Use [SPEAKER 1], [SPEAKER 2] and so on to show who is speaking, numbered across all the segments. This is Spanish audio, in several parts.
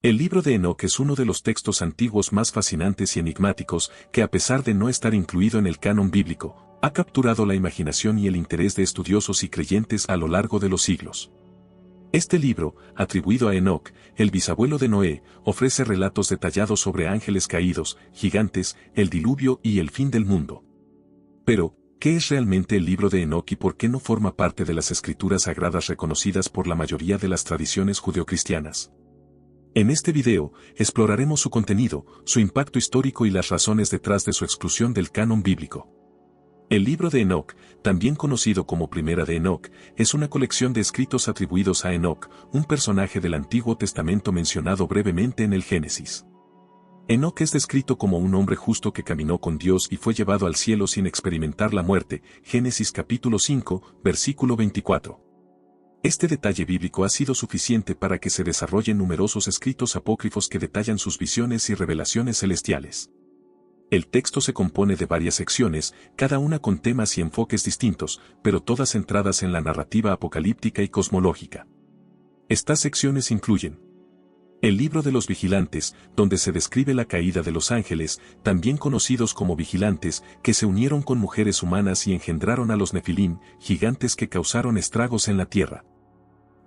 [SPEAKER 1] El libro de Enoc es uno de los textos antiguos más fascinantes y enigmáticos que, a pesar de no estar incluido en el canon bíblico, ha capturado la imaginación y el interés de estudiosos y creyentes a lo largo de los siglos. Este libro, atribuido a Enoc, el bisabuelo de Noé, ofrece relatos detallados sobre ángeles caídos, gigantes, el diluvio y el fin del mundo. Pero, ¿qué es realmente el libro de Enoc y por qué no forma parte de las escrituras sagradas reconocidas por la mayoría de las tradiciones judeocristianas? En este video, exploraremos su contenido, su impacto histórico y las razones detrás de su exclusión del canon bíblico. El libro de Enoc, también conocido como Primera de Enoc, es una colección de escritos atribuidos a Enoc, un personaje del Antiguo Testamento mencionado brevemente en el Génesis. Enoc es descrito como un hombre justo que caminó con Dios y fue llevado al cielo sin experimentar la muerte, Génesis capítulo 5, versículo 24. Este detalle bíblico ha sido suficiente para que se desarrollen numerosos escritos apócrifos que detallan sus visiones y revelaciones celestiales. El texto se compone de varias secciones, cada una con temas y enfoques distintos, pero todas centradas en la narrativa apocalíptica y cosmológica. Estas secciones incluyen el libro de los vigilantes, donde se describe la caída de los ángeles, también conocidos como vigilantes, que se unieron con mujeres humanas y engendraron a los nefilim, gigantes que causaron estragos en la tierra.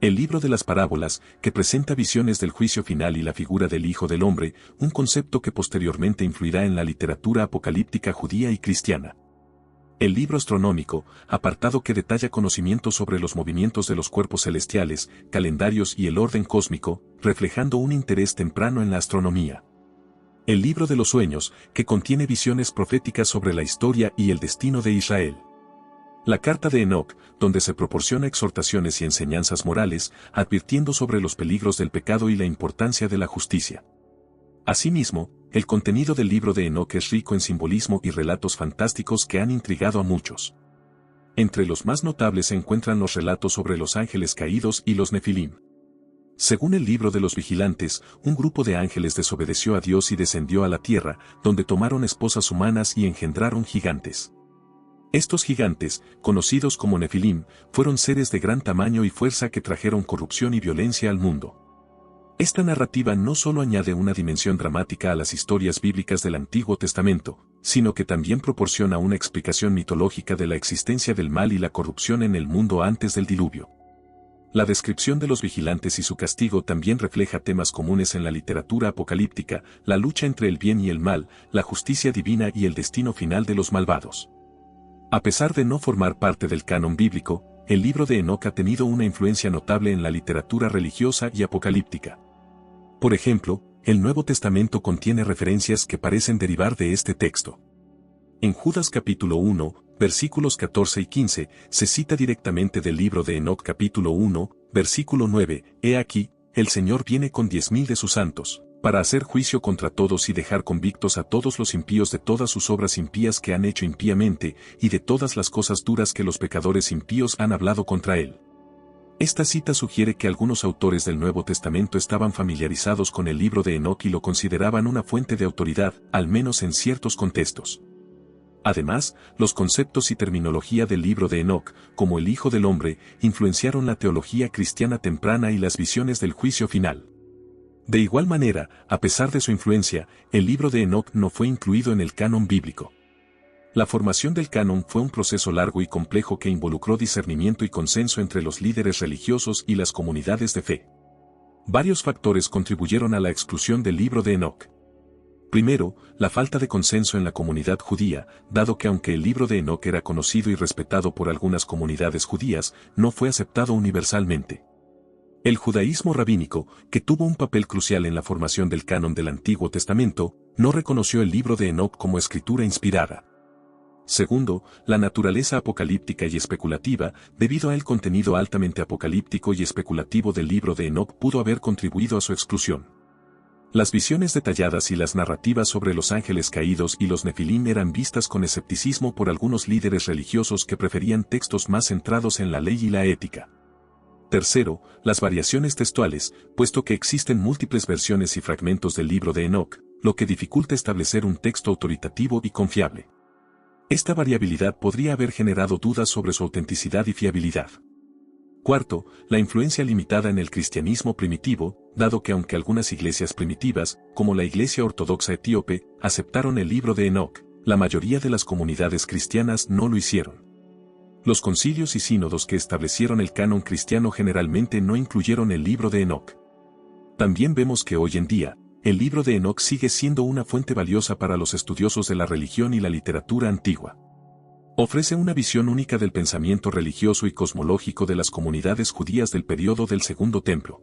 [SPEAKER 1] El libro de las parábolas, que presenta visiones del juicio final y la figura del Hijo del Hombre, un concepto que posteriormente influirá en la literatura apocalíptica judía y cristiana. El libro astronómico, apartado que detalla conocimientos sobre los movimientos de los cuerpos celestiales, calendarios y el orden cósmico, reflejando un interés temprano en la astronomía. El libro de los sueños, que contiene visiones proféticas sobre la historia y el destino de Israel. La carta de Enoc, donde se proporciona exhortaciones y enseñanzas morales, advirtiendo sobre los peligros del pecado y la importancia de la justicia. Asimismo, el contenido del libro de Enoc es rico en simbolismo y relatos fantásticos que han intrigado a muchos. Entre los más notables se encuentran los relatos sobre los ángeles caídos y los nefilim. Según el libro de los vigilantes, un grupo de ángeles desobedeció a Dios y descendió a la tierra, donde tomaron esposas humanas y engendraron gigantes. Estos gigantes, conocidos como nefilim, fueron seres de gran tamaño y fuerza que trajeron corrupción y violencia al mundo. Esta narrativa no solo añade una dimensión dramática a las historias bíblicas del Antiguo Testamento, sino que también proporciona una explicación mitológica de la existencia del mal y la corrupción en el mundo antes del diluvio. La descripción de los vigilantes y su castigo también refleja temas comunes en la literatura apocalíptica, la lucha entre el bien y el mal, la justicia divina y el destino final de los malvados. A pesar de no formar parte del canon bíblico, el libro de Enoc ha tenido una influencia notable en la literatura religiosa y apocalíptica. Por ejemplo, el Nuevo Testamento contiene referencias que parecen derivar de este texto. En Judas capítulo 1, versículos 14 y 15, se cita directamente del libro de Enoc capítulo 1, versículo 9, «He aquí, el Señor viene con 10,000 de sus santos, para hacer juicio contra todos y dejar convictos a todos los impíos de todas sus obras impías que han hecho impíamente, y de todas las cosas duras que los pecadores impíos han hablado contra él». Esta cita sugiere que algunos autores del Nuevo Testamento estaban familiarizados con el libro de Enoc y lo consideraban una fuente de autoridad, al menos en ciertos contextos. Además, los conceptos y terminología del libro de Enoc, como el Hijo del Hombre, influenciaron la teología cristiana temprana y las visiones del juicio final. De igual manera, a pesar de su influencia, el libro de Enoc no fue incluido en el canon bíblico. La formación del canon fue un proceso largo y complejo que involucró discernimiento y consenso entre los líderes religiosos y las comunidades de fe. Varios factores contribuyeron a la exclusión del libro de Enoc. Primero, la falta de consenso en la comunidad judía, dado que aunque el libro de Enoc era conocido y respetado por algunas comunidades judías, no fue aceptado universalmente. El judaísmo rabínico, que tuvo un papel crucial en la formación del canon del Antiguo Testamento, no reconoció el libro de Enoc como escritura inspirada. Segundo, la naturaleza apocalíptica y especulativa, debido al contenido altamente apocalíptico y especulativo del libro de Enoc pudo haber contribuido a su exclusión. Las visiones detalladas y las narrativas sobre los ángeles caídos y los nefilim eran vistas con escepticismo por algunos líderes religiosos que preferían textos más centrados en la ley y la ética. Tercero, las variaciones textuales, puesto que existen múltiples versiones y fragmentos del libro de Enoc, lo que dificulta establecer un texto autoritativo y confiable. Esta variabilidad podría haber generado dudas sobre su autenticidad y fiabilidad. Cuarto, la influencia limitada en el cristianismo primitivo, dado que aunque algunas iglesias primitivas, como la Iglesia Ortodoxa Etíope, aceptaron el libro de Enoc, la mayoría de las comunidades cristianas no lo hicieron. Los concilios y sínodos que establecieron el canon cristiano generalmente no incluyeron el libro de Enoc. También vemos que hoy en día, el libro de Enoc sigue siendo una fuente valiosa para los estudiosos de la religión y la literatura antigua. Ofrece una visión única del pensamiento religioso y cosmológico de las comunidades judías del período del Segundo Templo.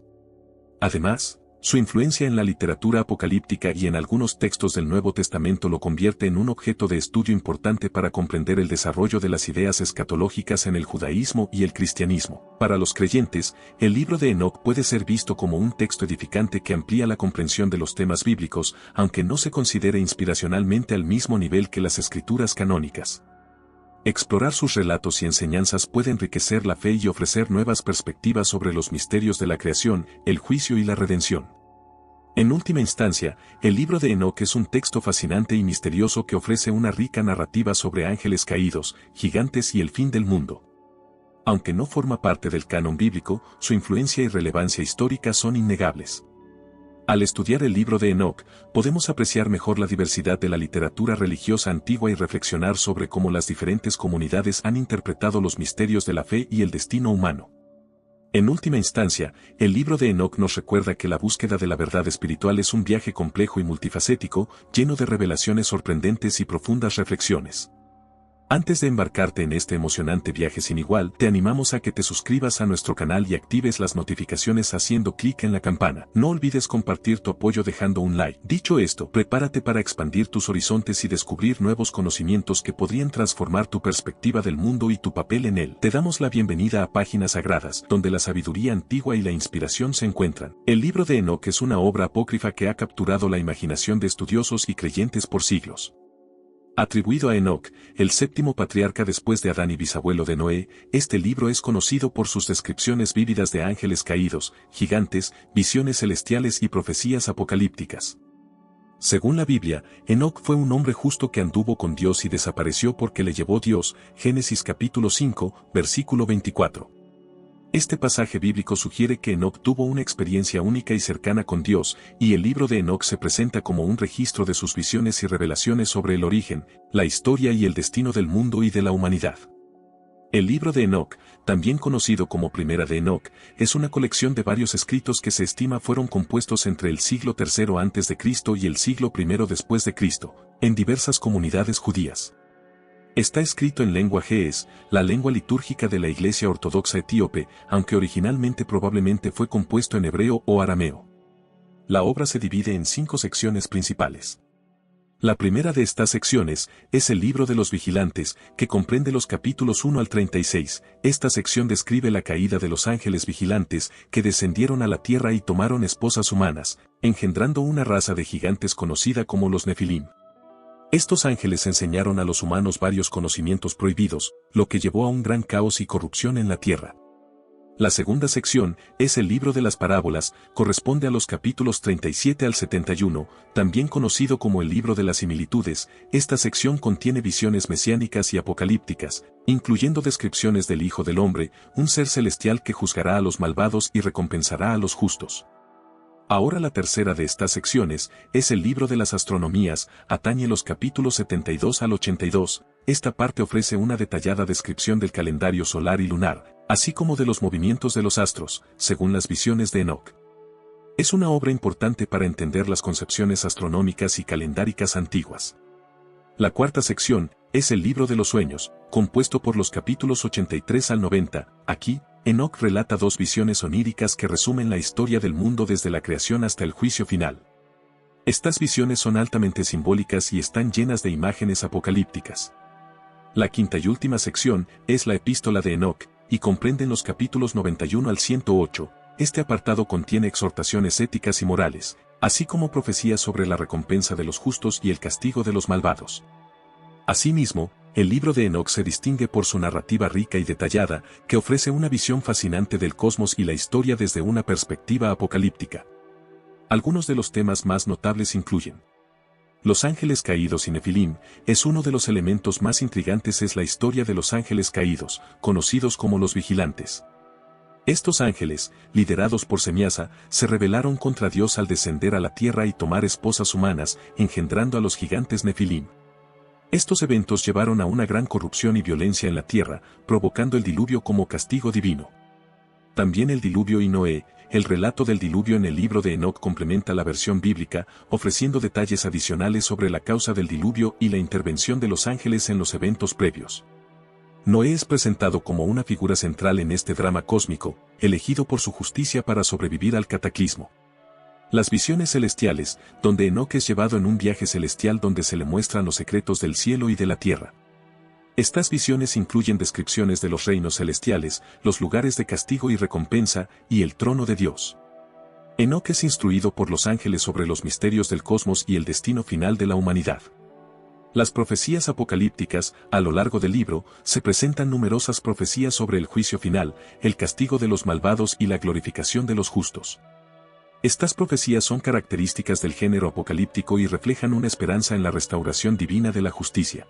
[SPEAKER 1] Además, su influencia en la literatura apocalíptica y en algunos textos del Nuevo Testamento lo convierte en un objeto de estudio importante para comprender el desarrollo de las ideas escatológicas en el judaísmo y el cristianismo. Para los creyentes, el libro de Enoc puede ser visto como un texto edificante que amplía la comprensión de los temas bíblicos, aunque no se considere inspiracionalmente al mismo nivel que las escrituras canónicas. Explorar sus relatos y enseñanzas puede enriquecer la fe y ofrecer nuevas perspectivas sobre los misterios de la creación, el juicio y la redención. En última instancia, el libro de Enoc es un texto fascinante y misterioso que ofrece una rica narrativa sobre ángeles caídos, gigantes y el fin del mundo. Aunque no forma parte del canon bíblico, su influencia y relevancia histórica son innegables. Al estudiar el libro de Enoc, podemos apreciar mejor la diversidad de la literatura religiosa antigua y reflexionar sobre cómo las diferentes comunidades han interpretado los misterios de la fe y el destino humano. En última instancia, el libro de Enoc nos recuerda que la búsqueda de la verdad espiritual es un viaje complejo y multifacético, lleno de revelaciones sorprendentes y profundas reflexiones. Antes de embarcarte en este emocionante viaje sin igual, te animamos a que te suscribas a nuestro canal y actives las notificaciones haciendo clic en la campana. No olvides compartir tu apoyo dejando un like. Dicho esto, prepárate para expandir tus horizontes y descubrir nuevos conocimientos que podrían transformar tu perspectiva del mundo y tu papel en él. Te damos la bienvenida a Páginas Sagradas, donde la sabiduría antigua y la inspiración se encuentran. El libro de Enoc es una obra apócrifa que ha capturado la imaginación de estudiosos y creyentes por siglos. Atribuido a Enoc, el séptimo patriarca después de Adán y bisabuelo de Noé, este libro es conocido por sus descripciones vívidas de ángeles caídos, gigantes, visiones celestiales y profecías apocalípticas. Según la Biblia, Enoc fue un hombre justo que anduvo con Dios y desapareció porque le llevó Dios, Génesis capítulo 5, versículo 24. Este pasaje bíblico sugiere que Enoc tuvo una experiencia única y cercana con Dios, y el libro de Enoc se presenta como un registro de sus visiones y revelaciones sobre el origen, la historia y el destino del mundo y de la humanidad. El libro de Enoc, también conocido como Primera de Enoc, es una colección de varios escritos que se estima fueron compuestos entre el siglo III a.C. y el siglo I después de Cristo, en diversas comunidades judías. Está escrito en lengua ge'ez, la lengua litúrgica de la Iglesia Ortodoxa Etíope, aunque originalmente probablemente fue compuesto en hebreo o arameo. La obra se divide en 5 secciones principales. La primera de estas secciones es el libro de los vigilantes, que comprende los capítulos 1 al 36. Esta sección describe la caída de los ángeles vigilantes, que descendieron a la tierra y tomaron esposas humanas, engendrando una raza de gigantes conocida como los Nefilim. Estos ángeles enseñaron a los humanos varios conocimientos prohibidos, lo que llevó a un gran caos y corrupción en la tierra. La segunda sección es el libro de las parábolas, corresponde a los capítulos 37 al 71, también conocido como el libro de las similitudes. Esta sección contiene visiones mesiánicas y apocalípticas, incluyendo descripciones del Hijo del Hombre, un ser celestial que juzgará a los malvados y recompensará a los justos. Ahora la tercera de estas secciones es el libro de las astronomías, atañe los capítulos 72 al 82. Esta parte ofrece una detallada descripción del calendario solar y lunar, así como de los movimientos de los astros, según las visiones de Enoc. Es una obra importante para entender las concepciones astronómicas y calendáricas antiguas. La cuarta sección es el libro de los sueños, compuesto por los capítulos 83 al 90. Aquí, Enoc relata 2 visiones oníricas que resumen la historia del mundo desde la creación hasta el juicio final. Estas visiones son altamente simbólicas y están llenas de imágenes apocalípticas. La quinta y última sección es la epístola de Enoc, y comprenden los capítulos 91 al 108. Este apartado contiene exhortaciones éticas y morales, así como profecías sobre la recompensa de los justos y el castigo de los malvados. Asimismo, el libro de Enoc se distingue por su narrativa rica y detallada, que ofrece una visión fascinante del cosmos y la historia desde una perspectiva apocalíptica. Algunos de los temas más notables incluyen: los ángeles caídos y Nefilim. Es uno de los elementos más intrigantes es la historia de los ángeles caídos, conocidos como los vigilantes. Estos ángeles, liderados por Semiasa, se rebelaron contra Dios al descender a la tierra y tomar esposas humanas, engendrando a los gigantes Nefilim. Estos eventos llevaron a una gran corrupción y violencia en la tierra, provocando el diluvio como castigo divino. También el diluvio y Noé. El relato del diluvio en el libro de Enoc complementa la versión bíblica, ofreciendo detalles adicionales sobre la causa del diluvio y la intervención de los ángeles en los eventos previos. Noé es presentado como una figura central en este drama cósmico, elegido por su justicia para sobrevivir al cataclismo. Las visiones celestiales, donde Enoc es llevado en un viaje celestial donde se le muestran los secretos del cielo y de la tierra. Estas visiones incluyen descripciones de los reinos celestiales, los lugares de castigo y recompensa, y el trono de Dios. Enoc es instruido por los ángeles sobre los misterios del cosmos y el destino final de la humanidad. Las profecías apocalípticas, a lo largo del libro, se presentan numerosas profecías sobre el juicio final, el castigo de los malvados y la glorificación de los justos. Estas profecías son características del género apocalíptico y reflejan una esperanza en la restauración divina de la justicia.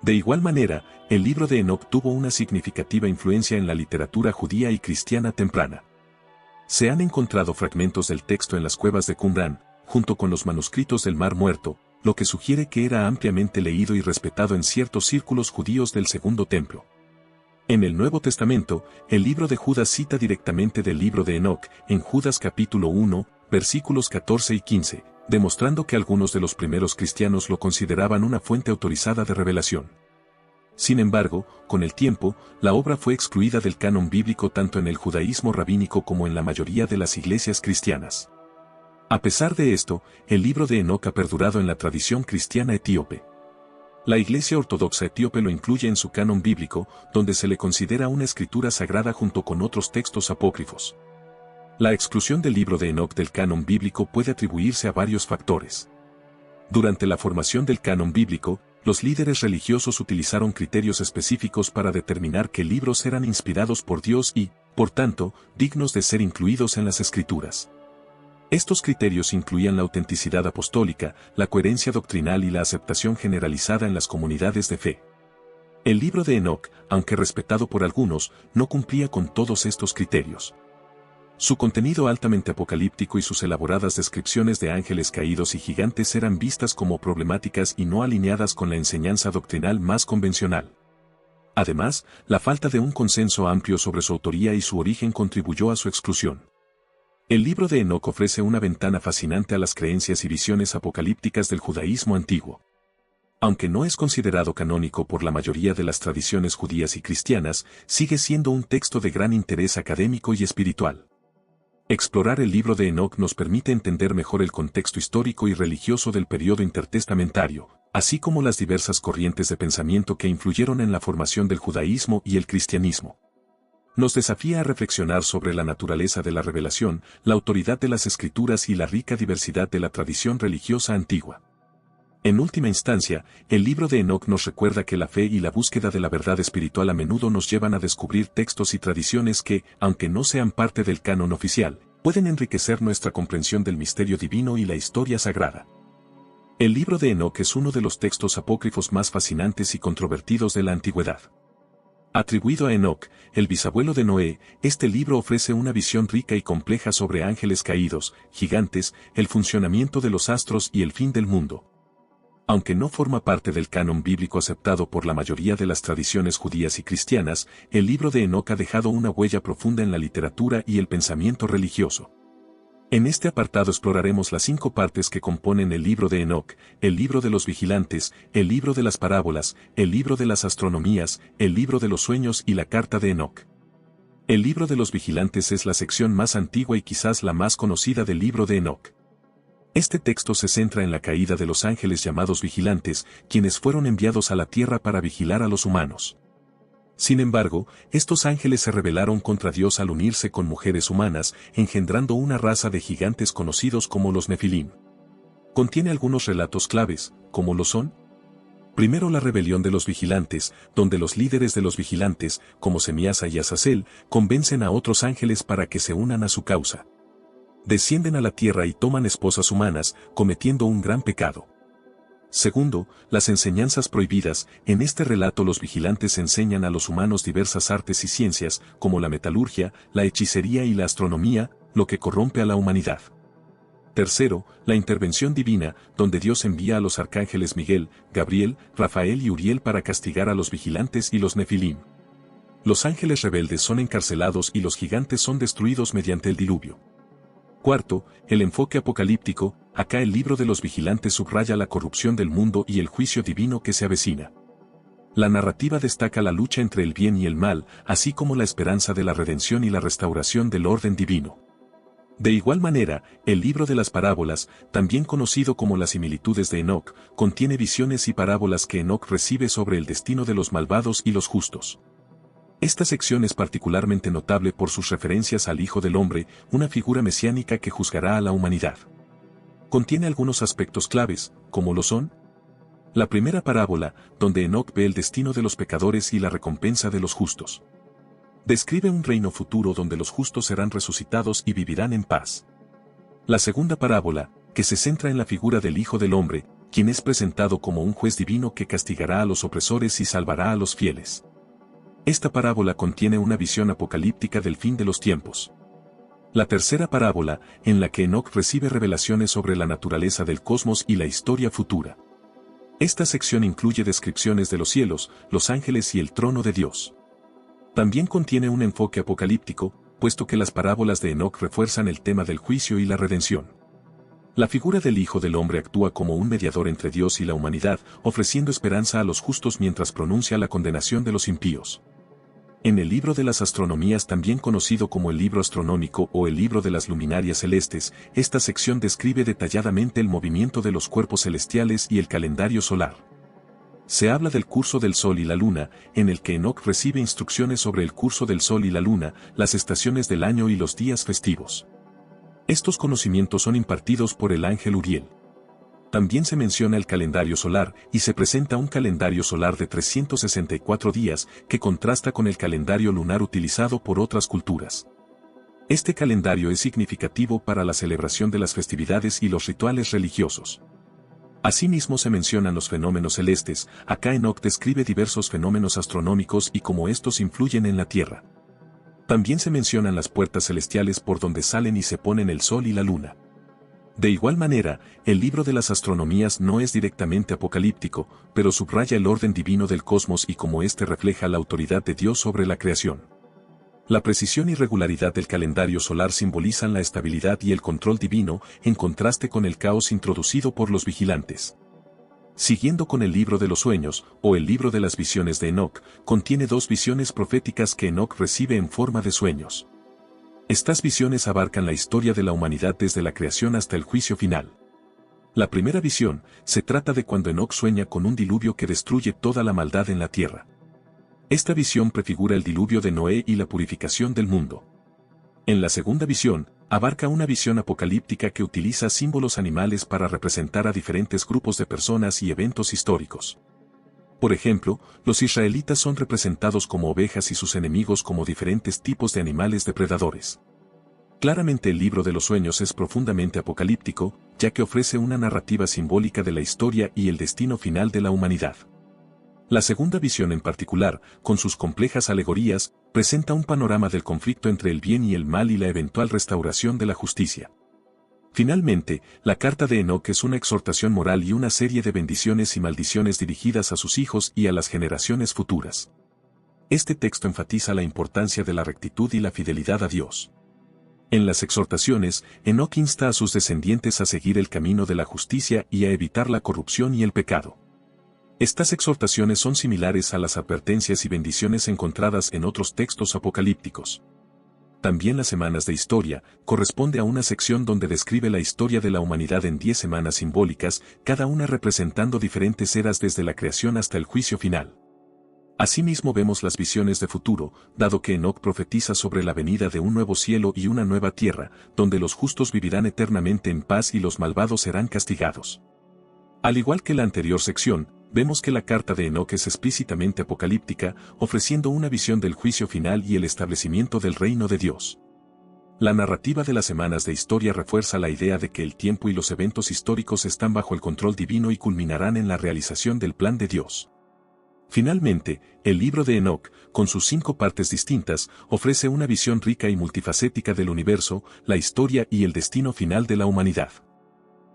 [SPEAKER 1] De igual manera, el libro de Enoc tuvo una significativa influencia en la literatura judía y cristiana temprana. Se han encontrado fragmentos del texto en las cuevas de Qumrán, junto con los manuscritos del Mar Muerto, lo que sugiere que era ampliamente leído y respetado en ciertos círculos judíos del Segundo Templo. En el Nuevo Testamento, el libro de Judas cita directamente del libro de Enoc, en Judas capítulo 1, versículos 14 y 15, demostrando que algunos de los primeros cristianos lo consideraban una fuente autorizada de revelación. Sin embargo, con el tiempo, la obra fue excluida del canon bíblico tanto en el judaísmo rabínico como en la mayoría de las iglesias cristianas. A pesar de esto, el libro de Enoc ha perdurado en la tradición cristiana etíope. La Iglesia Ortodoxa etíope lo incluye en su canon bíblico, donde se le considera una escritura sagrada junto con otros textos apócrifos. La exclusión del libro de Enoc del canon bíblico puede atribuirse a varios factores. Durante la formación del canon bíblico, los líderes religiosos utilizaron criterios específicos para determinar qué libros eran inspirados por Dios y, por tanto, dignos de ser incluidos en las escrituras. Estos criterios incluían la autenticidad apostólica, la coherencia doctrinal y la aceptación generalizada en las comunidades de fe. El libro de Enoc, aunque respetado por algunos, no cumplía con todos estos criterios. Su contenido altamente apocalíptico y sus elaboradas descripciones de ángeles caídos y gigantes eran vistas como problemáticas y no alineadas con la enseñanza doctrinal más convencional. Además, la falta de un consenso amplio sobre su autoría y su origen contribuyó a su exclusión. El libro de Enoc ofrece una ventana fascinante a las creencias y visiones apocalípticas del judaísmo antiguo. Aunque no es considerado canónico por la mayoría de las tradiciones judías y cristianas, sigue siendo un texto de gran interés académico y espiritual. Explorar el libro de Enoc nos permite entender mejor el contexto histórico y religioso del periodo intertestamentario, así como las diversas corrientes de pensamiento que influyeron en la formación del judaísmo y el cristianismo. Nos desafía a reflexionar sobre la naturaleza de la revelación, la autoridad de las escrituras y la rica diversidad de la tradición religiosa antigua. En última instancia, el libro de Enoc nos recuerda que la fe y la búsqueda de la verdad espiritual a menudo nos llevan a descubrir textos y tradiciones que, aunque no sean parte del canon oficial, pueden enriquecer nuestra comprensión del misterio divino y la historia sagrada. El libro de Enoc es uno de los textos apócrifos más fascinantes y controvertidos de la antigüedad. Atribuido a Enoc, el bisabuelo de Noé, este libro ofrece una visión rica y compleja sobre ángeles caídos, gigantes, el funcionamiento de los astros y el fin del mundo. Aunque no forma parte del canon bíblico aceptado por la mayoría de las tradiciones judías y cristianas, el libro de Enoc ha dejado una huella profunda en la literatura y el pensamiento religioso. En este apartado exploraremos las 5 partes que componen el libro de Enoc, el libro de los vigilantes, el libro de las parábolas, el libro de las astronomías, el libro de los sueños y la carta de Enoc. El libro de los vigilantes es la sección más antigua y quizás la más conocida del libro de Enoc. Este texto se centra en la caída de los ángeles llamados vigilantes, quienes fueron enviados a la tierra para vigilar a los humanos. Sin embargo, estos ángeles se rebelaron contra Dios al unirse con mujeres humanas, engendrando una raza de gigantes conocidos como los Nefilim. Contiene algunos relatos claves, como lo son: primero, la rebelión de los vigilantes, donde los líderes de los vigilantes, como Semiasa y Azazel, convencen a otros ángeles para que se unan a su causa. Descienden a la tierra y toman esposas humanas, cometiendo un gran pecado. Segundo, las enseñanzas prohibidas. En este relato los vigilantes enseñan a los humanos diversas artes y ciencias, como la metalurgia, la hechicería y la astronomía, lo que corrompe a la humanidad. Tercero, la intervención divina, donde Dios envía a los arcángeles Miguel, Gabriel, Rafael y Uriel para castigar a los vigilantes y los nefilim. Los ángeles rebeldes son encarcelados y los gigantes son destruidos mediante el diluvio. Cuarto, el enfoque apocalíptico. Acá el libro de los vigilantes subraya la corrupción del mundo y el juicio divino que se avecina. La narrativa destaca la lucha entre el bien y el mal, así como la esperanza de la redención y la restauración del orden divino. De igual manera, el libro de las parábolas, también conocido como las similitudes de Enoc, contiene visiones y parábolas que Enoc recibe sobre el destino de los malvados y los justos. Esta sección es particularmente notable por sus referencias al Hijo del Hombre, una figura mesiánica que juzgará a la humanidad. Contiene algunos aspectos claves, como lo son: la primera parábola, donde Enoc ve el destino de los pecadores y la recompensa de los justos. Describe un reino futuro donde los justos serán resucitados y vivirán en paz. La segunda parábola, que se centra en la figura del Hijo del Hombre, quien es presentado como un juez divino que castigará a los opresores y salvará a los fieles. Esta parábola contiene una visión apocalíptica del fin de los tiempos. La tercera parábola, en la que Enoc recibe revelaciones sobre la naturaleza del cosmos y la historia futura. Esta sección incluye descripciones de los cielos, los ángeles y el trono de Dios. También contiene un enfoque apocalíptico, puesto que las parábolas de Enoc refuerzan el tema del juicio y la redención. La figura del Hijo del Hombre actúa como un mediador entre Dios y la humanidad, ofreciendo esperanza a los justos mientras pronuncia la condenación de los impíos. En el libro de las astronomías, también conocido como el libro astronómico o el libro de las luminarias celestes, esta sección describe detalladamente el movimiento de los cuerpos celestiales y el calendario solar. Se habla del curso del Sol y la Luna, en el que Enoc recibe instrucciones sobre el curso del Sol y la Luna, las estaciones del año y los días festivos. Estos conocimientos son impartidos por el ángel Uriel. También se menciona el calendario solar, y se presenta un calendario solar de 364 días, que contrasta con el calendario lunar utilizado por otras culturas. Este calendario es significativo para la celebración de las festividades y los rituales religiosos. Asimismo se mencionan los fenómenos celestes. Acá Enoc describe diversos fenómenos astronómicos y cómo estos influyen en la Tierra. También se mencionan las puertas celestiales por donde salen y se ponen el Sol y la Luna. De igual manera, el libro de las astronomías no es directamente apocalíptico, pero subraya el orden divino del cosmos y cómo éste refleja la autoridad de Dios sobre la creación. La precisión y regularidad del calendario solar simbolizan la estabilidad y el control divino, en contraste con el caos introducido por los vigilantes. Siguiendo con el libro de los sueños, o el libro de las visiones de Enoc, contiene dos visiones proféticas que Enoc recibe en forma de sueños. Estas visiones abarcan la historia de la humanidad desde la creación hasta el juicio final. La primera visión, se trata de cuando Enoc sueña con un diluvio que destruye toda la maldad en la tierra. Esta visión prefigura el diluvio de Noé y la purificación del mundo. En la segunda visión, abarca una visión apocalíptica que utiliza símbolos animales para representar a diferentes grupos de personas y eventos históricos. Por ejemplo, los israelitas son representados como ovejas y sus enemigos como diferentes tipos de animales depredadores. Claramente el libro de los sueños es profundamente apocalíptico, ya que ofrece una narrativa simbólica de la historia y el destino final de la humanidad. La segunda visión en particular, con sus complejas alegorías, presenta un panorama del conflicto entre el bien y el mal y la eventual restauración de la justicia. Finalmente, la carta de Enoc es una exhortación moral y una serie de bendiciones y maldiciones dirigidas a sus hijos y a las generaciones futuras. Este texto enfatiza la importancia de la rectitud y la fidelidad a Dios. En las exhortaciones, Enoc insta a sus descendientes a seguir el camino de la justicia y a evitar la corrupción y el pecado. Estas exhortaciones son similares a las advertencias y bendiciones encontradas en otros textos apocalípticos. También las semanas de historia, corresponde a una sección donde describe la historia de la humanidad en 10 semanas simbólicas, cada una representando diferentes eras desde la creación hasta el juicio final. Asimismo vemos las visiones de futuro, dado que Enoc profetiza sobre la venida de un nuevo cielo y una nueva tierra, donde los justos vivirán eternamente en paz y los malvados serán castigados. Al igual que la anterior sección, vemos que la carta de Enoc es explícitamente apocalíptica, ofreciendo una visión del juicio final y el establecimiento del reino de Dios. La narrativa de las semanas de historia refuerza la idea de que el tiempo y los eventos históricos están bajo el control divino y culminarán en la realización del plan de Dios. Finalmente, el libro de Enoc, con sus 5 partes distintas, ofrece una visión rica y multifacética del universo, la historia y el destino final de la humanidad.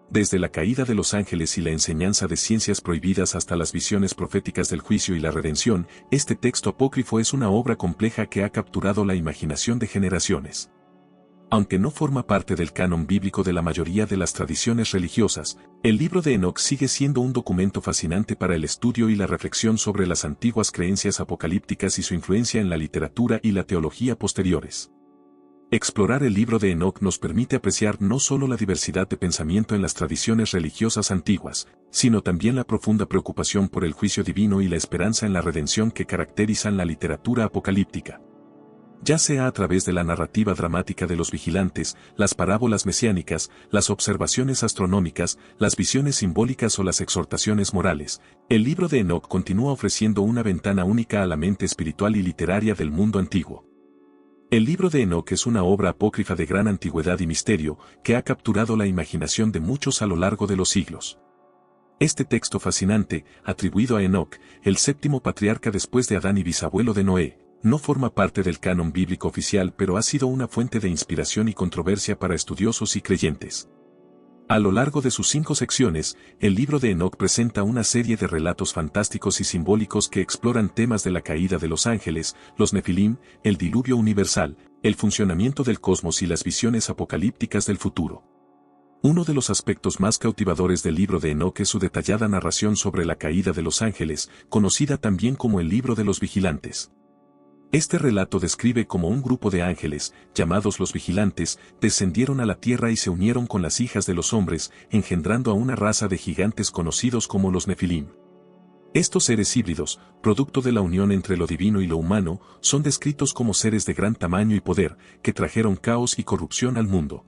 [SPEAKER 1] Desde la caída de los ángeles y la enseñanza de ciencias prohibidas hasta las visiones proféticas del juicio y la redención, este texto apócrifo es una obra compleja que ha capturado la imaginación de generaciones. Aunque no forma parte del canon bíblico de la mayoría de las tradiciones religiosas, el libro de Enoc sigue siendo un documento fascinante para el estudio y la reflexión sobre las antiguas creencias apocalípticas y su influencia en la literatura y la teología posteriores. Explorar el libro de Enoc nos permite apreciar no solo la diversidad de pensamiento en las tradiciones religiosas antiguas, sino también la profunda preocupación por el juicio divino y la esperanza en la redención que caracterizan la literatura apocalíptica. Ya sea a través de la narrativa dramática de los vigilantes, las parábolas mesiánicas, las observaciones astronómicas, las visiones simbólicas o las exhortaciones morales, el libro de Enoc continúa ofreciendo una ventana única a la mente espiritual y literaria del mundo antiguo. El libro de Enoc es una obra apócrifa de gran antigüedad y misterio, que ha capturado la imaginación de muchos a lo largo de los siglos. Este texto fascinante, atribuido a Enoc, el 7º patriarca después de Adán y bisabuelo de Noé, no forma parte del canon bíblico oficial, pero ha sido una fuente de inspiración y controversia para estudiosos y creyentes. A lo largo de sus 5 secciones, el libro de Enoc presenta una serie de relatos fantásticos y simbólicos que exploran temas de la caída de los ángeles, los nefilim, el diluvio universal, el funcionamiento del cosmos y las visiones apocalípticas del futuro. Uno de los aspectos más cautivadores del libro de Enoc es su detallada narración sobre la caída de los ángeles, conocida también como el libro de los vigilantes. Este relato describe cómo un grupo de ángeles, llamados los vigilantes, descendieron a la tierra y se unieron con las hijas de los hombres, engendrando a una raza de gigantes conocidos como los nefilim. Estos seres híbridos, producto de la unión entre lo divino y lo humano, son descritos como seres de gran tamaño y poder, que trajeron caos y corrupción al mundo.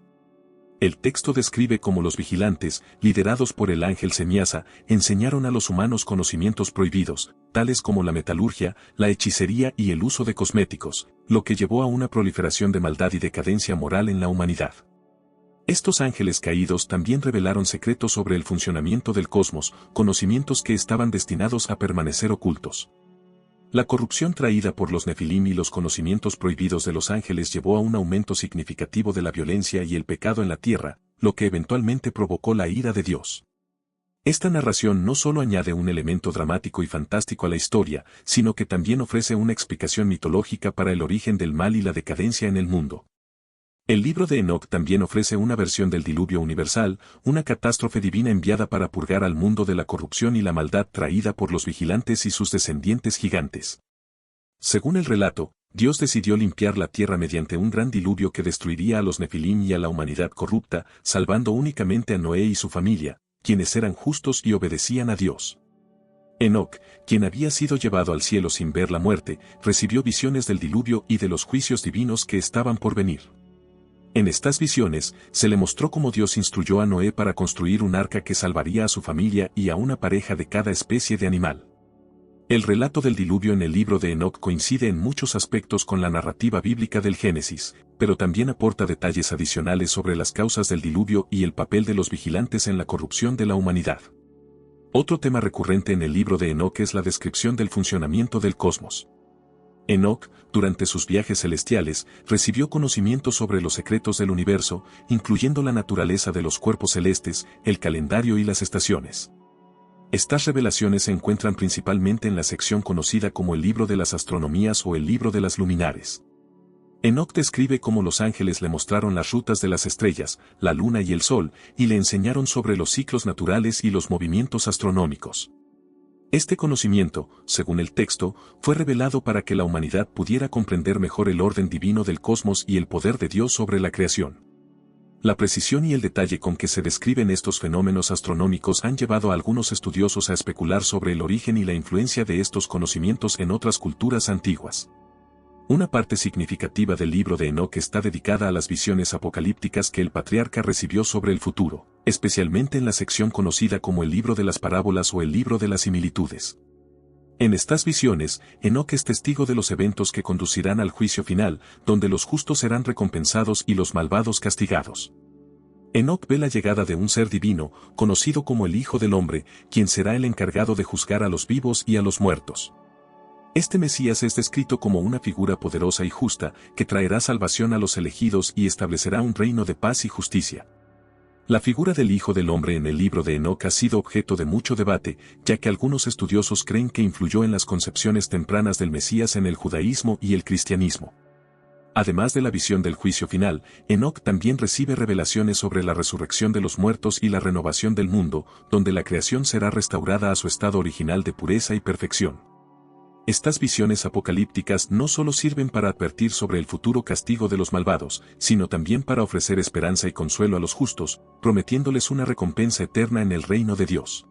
[SPEAKER 1] El texto describe cómo los vigilantes, liderados por el ángel Semiasa, enseñaron a los humanos conocimientos prohibidos, tales como la metalurgia, la hechicería y el uso de cosméticos, lo que llevó a una proliferación de maldad y decadencia moral en la humanidad. Estos ángeles caídos también revelaron secretos sobre el funcionamiento del cosmos, conocimientos que estaban destinados a permanecer ocultos. La corrupción traída por los nefilim y los conocimientos prohibidos de los ángeles llevó a un aumento significativo de la violencia y el pecado en la tierra, lo que eventualmente provocó la ira de Dios. Esta narración no solo añade un elemento dramático y fantástico a la historia, sino que también ofrece una explicación mitológica para el origen del mal y la decadencia en el mundo. El libro de Enoc también ofrece una versión del diluvio universal, una catástrofe divina enviada para purgar al mundo de la corrupción y la maldad traída por los vigilantes y sus descendientes gigantes. Según el relato, Dios decidió limpiar la tierra mediante un gran diluvio que destruiría a los nefilim y a la humanidad corrupta, salvando únicamente a Noé y su familia, quienes eran justos y obedecían a Dios. Enoc, quien había sido llevado al cielo sin ver la muerte, recibió visiones del diluvio y de los juicios divinos que estaban por venir. En estas visiones, se le mostró cómo Dios instruyó a Noé para construir un arca que salvaría a su familia y a una pareja de cada especie de animal. El relato del diluvio en el libro de Enoc coincide en muchos aspectos con la narrativa bíblica del Génesis, pero también aporta detalles adicionales sobre las causas del diluvio y el papel de los vigilantes en la corrupción de la humanidad. Otro tema recurrente en el libro de Enoc es la descripción del funcionamiento del cosmos. Enoc, durante sus viajes celestiales, recibió conocimiento sobre los secretos del universo, incluyendo la naturaleza de los cuerpos celestes, el calendario y las estaciones. Estas revelaciones se encuentran principalmente en la sección conocida como el libro de las astronomías o el libro de las luminares. Enoc describe cómo los ángeles le mostraron las rutas de las estrellas, la luna y el sol, y le enseñaron sobre los ciclos naturales y los movimientos astronómicos. Este conocimiento, según el texto, fue revelado para que la humanidad pudiera comprender mejor el orden divino del cosmos y el poder de Dios sobre la creación. La precisión y el detalle con que se describen estos fenómenos astronómicos han llevado a algunos estudiosos a especular sobre el origen y la influencia de estos conocimientos en otras culturas antiguas. Una parte significativa del libro de Enoc está dedicada a las visiones apocalípticas que el patriarca recibió sobre el futuro, especialmente en la sección conocida como el libro de las parábolas o el libro de las similitudes. En estas visiones, Enoc es testigo de los eventos que conducirán al juicio final, donde los justos serán recompensados y los malvados castigados. Enoc ve la llegada de un ser divino, conocido como el Hijo del Hombre, quien será el encargado de juzgar a los vivos y a los muertos. Este Mesías es descrito como una figura poderosa y justa, que traerá salvación a los elegidos y establecerá un reino de paz y justicia. La figura del Hijo del Hombre en el libro de Enoc ha sido objeto de mucho debate, ya que algunos estudiosos creen que influyó en las concepciones tempranas del Mesías en el judaísmo y el cristianismo. Además de la visión del juicio final, Enoc también recibe revelaciones sobre la resurrección de los muertos y la renovación del mundo, donde la creación será restaurada a su estado original de pureza y perfección. Estas visiones apocalípticas no solo sirven para advertir sobre el futuro castigo de los malvados, sino también para ofrecer esperanza y consuelo a los justos, prometiéndoles una recompensa eterna en el reino de Dios.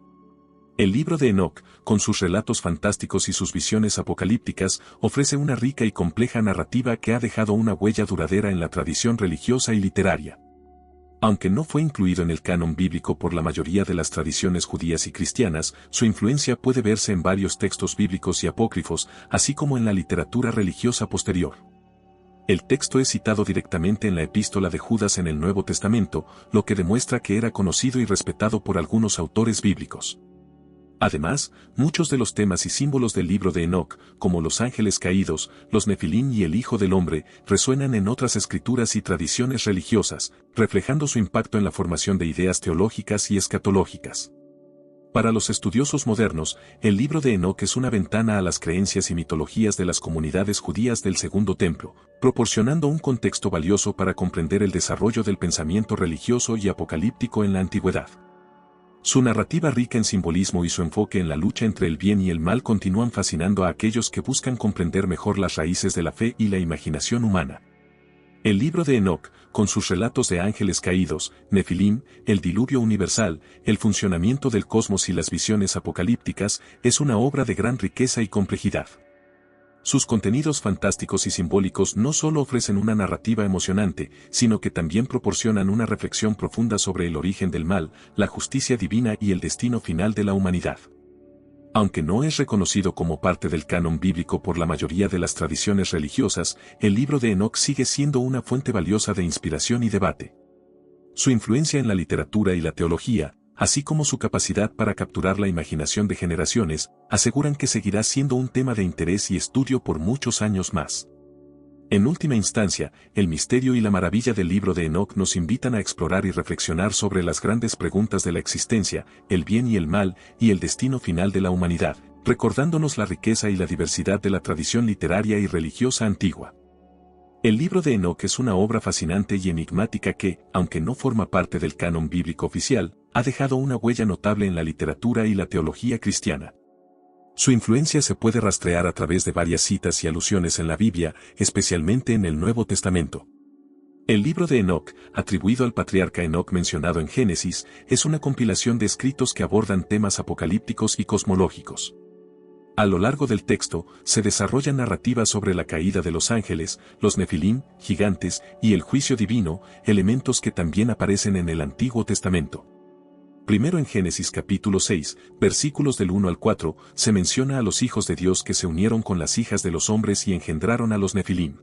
[SPEAKER 1] El libro de Enoc, con sus relatos fantásticos y sus visiones apocalípticas, ofrece una rica y compleja narrativa que ha dejado una huella duradera en la tradición religiosa y literaria. Aunque no fue incluido en el canon bíblico por la mayoría de las tradiciones judías y cristianas, su influencia puede verse en varios textos bíblicos y apócrifos, así como en la literatura religiosa posterior. El texto es citado directamente en la Epístola de Judas en el Nuevo Testamento, lo que demuestra que era conocido y respetado por algunos autores bíblicos. Además, muchos de los temas y símbolos del libro de Enoc, como los ángeles caídos, los Nefilim y el Hijo del Hombre, resuenan en otras escrituras y tradiciones religiosas, reflejando su impacto en la formación de ideas teológicas y escatológicas. Para los estudiosos modernos, el libro de Enoc es una ventana a las creencias y mitologías de las comunidades judías del Segundo Templo, proporcionando un contexto valioso para comprender el desarrollo del pensamiento religioso y apocalíptico en la antigüedad. Su narrativa rica en simbolismo y su enfoque en la lucha entre el bien y el mal continúan fascinando a aquellos que buscan comprender mejor las raíces de la fe y la imaginación humana. El libro de Enoc, con sus relatos de ángeles caídos, Nefilim, el diluvio universal, el funcionamiento del cosmos y las visiones apocalípticas, es una obra de gran riqueza y complejidad. Sus contenidos fantásticos y simbólicos no solo ofrecen una narrativa emocionante, sino que también proporcionan una reflexión profunda sobre el origen del mal, la justicia divina y el destino final de la humanidad. Aunque no es reconocido como parte del canon bíblico por la mayoría de las tradiciones religiosas, el libro de Enoc sigue siendo una fuente valiosa de inspiración y debate. Su influencia en la literatura y la teología, así como su capacidad para capturar la imaginación de generaciones, aseguran que seguirá siendo un tema de interés y estudio por muchos años más. En última instancia, el misterio y la maravilla del libro de Enoc nos invitan a explorar y reflexionar sobre las grandes preguntas de la existencia, el bien y el mal, y el destino final de la humanidad, recordándonos la riqueza y la diversidad de la tradición literaria y religiosa antigua. El libro de Enoc es una obra fascinante y enigmática que, aunque no forma parte del canon bíblico oficial, ha dejado una huella notable en la literatura y la teología cristiana. Su influencia se puede rastrear a través de varias citas y alusiones en la Biblia, especialmente en el Nuevo Testamento. El libro de Enoc, atribuido al patriarca Enoc mencionado en Génesis, es una compilación de escritos que abordan temas apocalípticos y cosmológicos. A lo largo del texto, se desarrollan narrativas sobre la caída de los ángeles, los nefilim, gigantes, y el juicio divino, elementos que también aparecen en el Antiguo Testamento. Primero en Génesis capítulo 6, versículos del 1 al 4, se menciona a los hijos de Dios que se unieron con las hijas de los hombres y engendraron a los nefilim.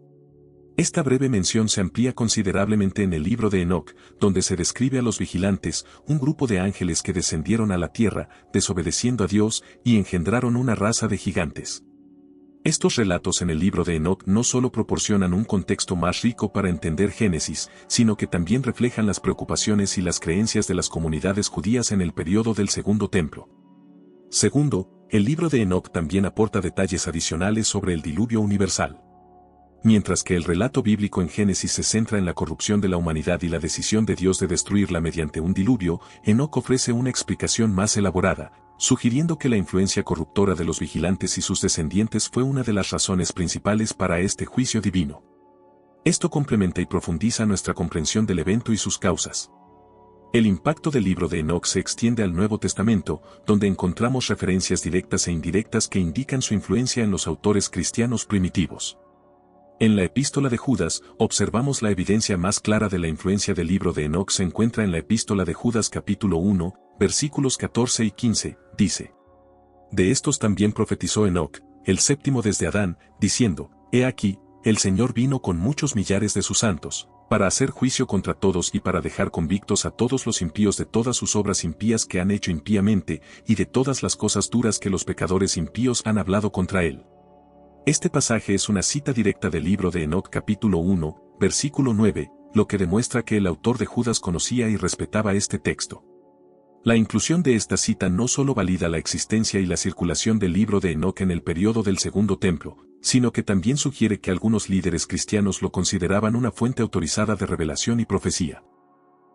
[SPEAKER 1] Esta breve mención se amplía considerablemente en el libro de Enoc, donde se describe a los vigilantes, un grupo de ángeles que descendieron a la tierra, desobedeciendo a Dios, y engendraron una raza de gigantes. Estos relatos en el libro de Enoc no solo proporcionan un contexto más rico para entender Génesis, sino que también reflejan las preocupaciones y las creencias de las comunidades judías en el período del Segundo Templo. Segundo, el libro de Enoc también aporta detalles adicionales sobre el diluvio universal. Mientras que el relato bíblico en Génesis se centra en la corrupción de la humanidad y la decisión de Dios de destruirla mediante un diluvio, Enoc ofrece una explicación más elaborada, sugiriendo que la influencia corruptora de los vigilantes y sus descendientes fue una de las razones principales para este juicio divino. Esto complementa y profundiza nuestra comprensión del evento y sus causas. El impacto del libro de Enoc se extiende al Nuevo Testamento, donde encontramos referencias directas e indirectas que indican su influencia en los autores cristianos primitivos. En la Epístola de Judas, observamos la evidencia más clara de la influencia del libro de Enoc se encuentra en la Epístola de Judas capítulo 1, versículos 14 y 15, dice: De estos también profetizó Enoc, el séptimo desde Adán, diciendo, He aquí, el Señor vino con muchos millares de sus santos, para hacer juicio contra todos y para dejar convictos a todos los impíos de todas sus obras impías que han hecho impíamente, y de todas las cosas duras que los pecadores impíos han hablado contra él. Este pasaje es una cita directa del libro de Enoc capítulo 1, versículo 9, lo que demuestra que el autor de Judas conocía y respetaba este texto. La inclusión de esta cita no solo valida la existencia y la circulación del libro de Enoc en el período del Segundo Templo, sino que también sugiere que algunos líderes cristianos lo consideraban una fuente autorizada de revelación y profecía.